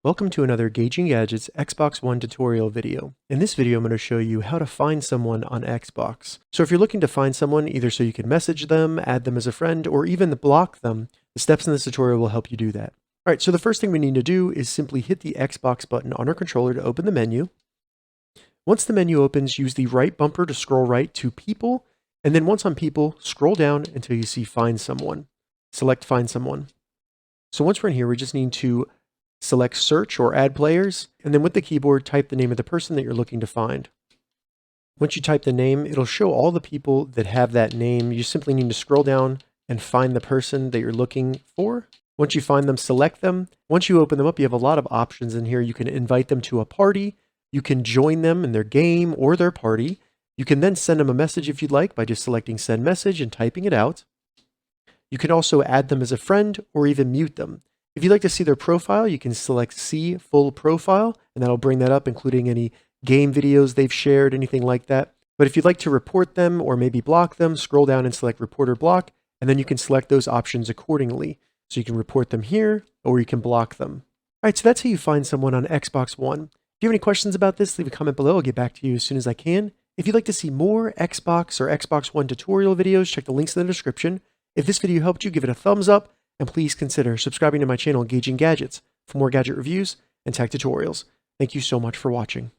Welcome to another Gauging Gadgets Xbox One tutorial video. In this video, I'm going to show you how to find someone on Xbox. So if you're looking to find someone, either so you can message them, add them as a friend, or even block them, the steps in this tutorial will help you do that. All right, so the first thing we need to do is simply hit the Xbox button on our controller to open the menu. Once the menu opens, use the right bumper to scroll right to People, and then once on People, scroll down until you see Find Someone. Select Find Someone. So once we're in here, we just need to select Search or Add Players, and then with the keyboard, type the name of the person that you're looking to find. Once you type the name, it'll show all the people that have that name. You simply need to scroll down and find the person that you're looking for. Once you find them, select them. Once you open them up, you have a lot of options in here. You can invite them to a party. You can join them in their game or their party. You can then send them a message if you'd like by just selecting Send Message and typing it out. You can also add them as a friend or even mute them. If you'd like to see their profile, you can select See Full Profile, and that'll bring that up, including any game videos they've shared, anything like that. But if you'd like to report them or maybe block them, scroll down and select Report or Block, and then you can select those options accordingly. So you can report them here, or you can block them. All right, so that's how you find someone on Xbox One. If you have any questions about this, leave a comment below. I'll get back to you as soon as I can. If you'd like to see more Xbox or Xbox One tutorial videos, check the links in the description. If this video helped you, give it a thumbs up. And please consider subscribing to my channel, Gauging Gadgets, for more gadget reviews and tech tutorials. Thank you so much for watching.